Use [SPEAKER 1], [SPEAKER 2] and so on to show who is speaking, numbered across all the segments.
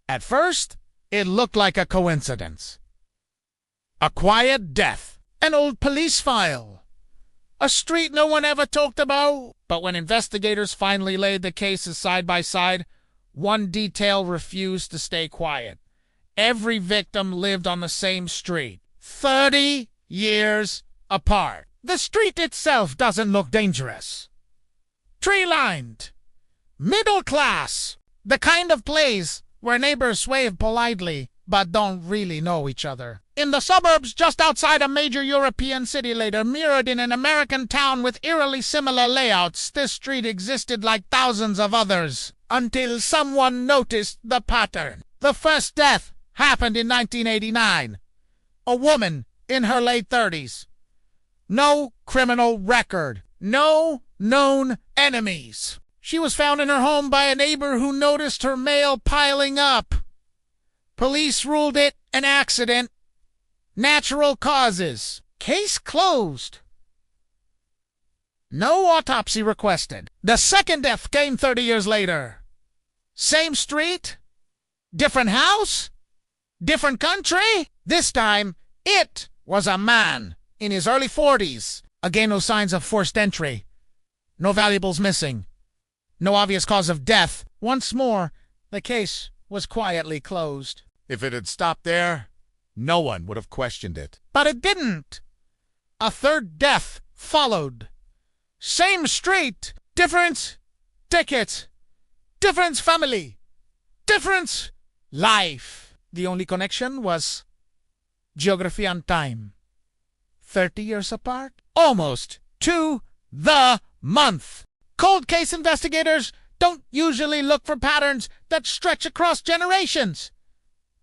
[SPEAKER 1] At first, it looked like a coincidence. A quiet death, an old police file, a street no one ever talked about. But when investigators finally laid the cases side by side, one detail refused to stay quiet. Every victim lived on the same street, 30 years apart. The street itself doesn't look dangerous. Tree-lined, middle class, the kind of place where neighbors wave politely but don't really know each other. In the suburbs just outside a major European city later, mirrored in an American town with eerily similar layouts, this street existed like thousands of others, until someone noticed the pattern. The first death happened in 1989. A woman in her late 30s. No criminal record. No known enemies. She was found in her home by a neighbor who noticed her mail piling up. Police ruled it an accident. Natural causes. Case closed. No autopsy requested. The second death came 30 years later. Same street? Different house? Different country? This time, it was a man in his early 40s. Again, no signs of forced entry. No valuables missing. No obvious cause of death. Once more, the case was quietly closed.
[SPEAKER 2] If it had stopped there, no one would have questioned it.
[SPEAKER 1] But it didn't. A third death followed. Same street, different ticket, different family, different life. The only connection was geography and time. 30 years apart, almost to the month. Cold case investigators don't usually look for patterns that stretch across generations.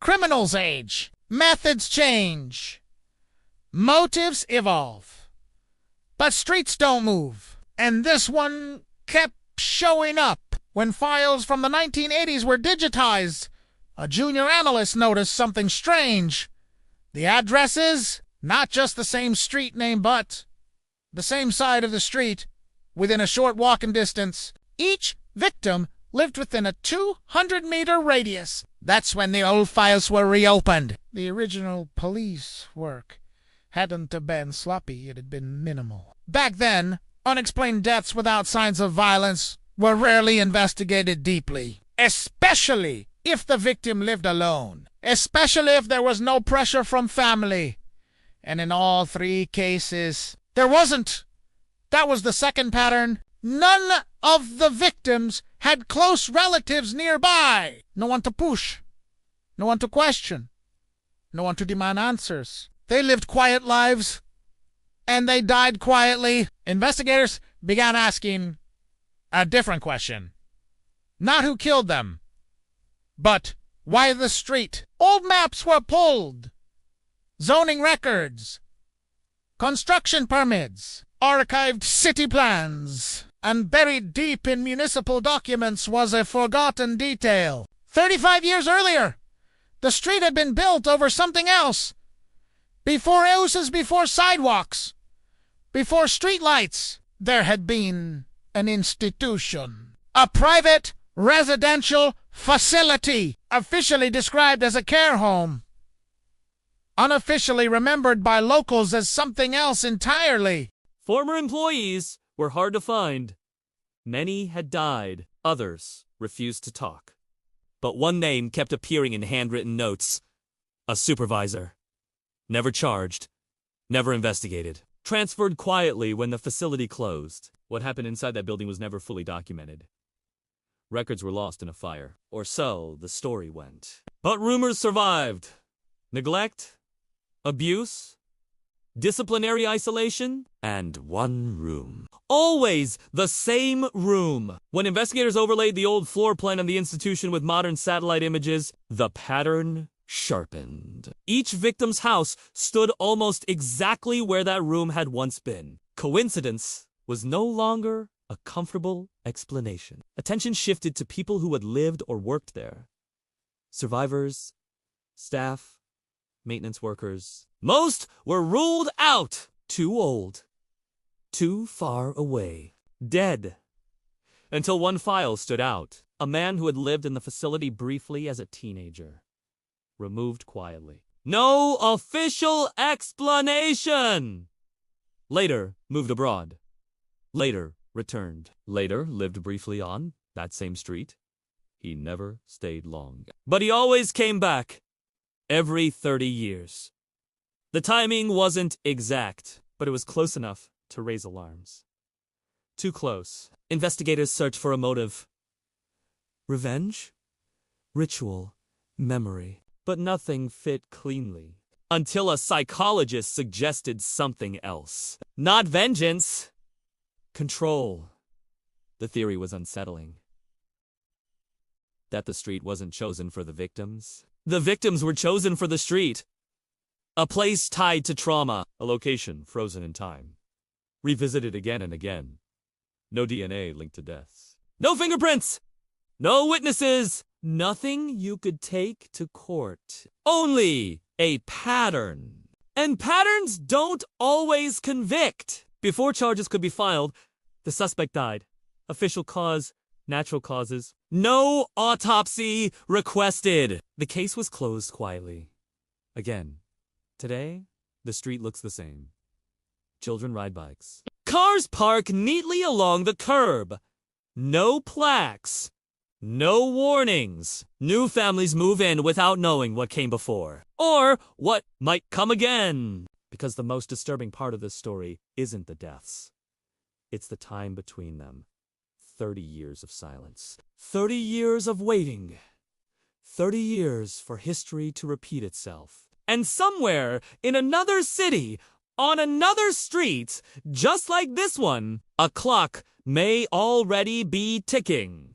[SPEAKER 1] Criminals age, methods change, motives evolve, but streets don't move. And this one kept showing up. When files from the 1980s were digitized, a junior analyst noticed something strange. The addresses, not just the same street name, but the same side of the street, within a short walking distance. Each victim lived within a 200-meter radius. That's when the old files were reopened. The original police work hadn't been sloppy, it had been minimal. Back then, unexplained deaths without signs of violence were rarely investigated deeply, especially if the victim lived alone, especially if there was no pressure from family. And in all three cases, there wasn't. That was the second pattern. None of the victims had close relatives nearby. No one to push. No one to question. No one to demand answers. They lived quiet lives, and they died quietly. Investigators began asking a different question. Not who killed them, but why the street. Old maps were pulled. Zoning records. Construction permits. Archived city plans. And buried deep in municipal documents was a forgotten detail. 35 years earlier, the street had been built over something else. Before houses, before sidewalks, before streetlights, there had been an institution. A private residential facility, officially described as a care home. Unofficially remembered by locals as something else entirely.
[SPEAKER 3] Former employees were hard to find. Many had died. Others refused to talk. But one name kept appearing in handwritten notes. A supervisor. Never charged. Never investigated. Transferred quietly when the facility closed. What happened inside that building was never fully documented. Records were lost in a fire. Or so the story went. But rumors survived. Neglect, abuse, disciplinary isolation, and one room. Always the same room. When investigators overlaid the old floor plan of the institution with modern satellite images, the pattern sharpened. Each victim's house stood almost exactly where that room had once been. Coincidence was no longer a comfortable explanation. Attention shifted to people who had lived or worked there. Survivors, staff, maintenance workers. Most were ruled out. Too old. Too far away. Dead. until one file stood out. A man who had lived in the facility briefly as a teenager. Removed quietly. No official explanation! Later, moved abroad. Later, returned. Later, lived briefly on that same street. He never stayed long. But he always came back. Every 30 years. The timing wasn't exact, but it was close enough to raise alarms. Too close. Investigators searched for a motive. Revenge? Ritual? Memory? But nothing fit cleanly. Until a psychologist suggested something else. Not vengeance. Control. The theory was unsettling. That the street wasn't chosen for the victims. The victims were chosen for the street. A place tied to trauma. A location frozen in time. Revisited again and again. No DNA linked to deaths. No fingerprints! No witnesses! Nothing you could take to court. Only a pattern. And patterns don't always convict. Before charges could be filed, the suspect died. Official cause, natural causes. No autopsy requested. The case was closed quietly. Again, today, the street looks the same. Children ride bikes. Cars park neatly along the curb. No plaques. No warnings. New families move in without knowing what came before. Or what might come again. Because the most disturbing part of this story isn't the deaths. It's the time between them. 30 years of silence. 30 years of waiting. 30 years for history to repeat itself. And somewhere in another city, on another street, just like this one, a clock may already be ticking.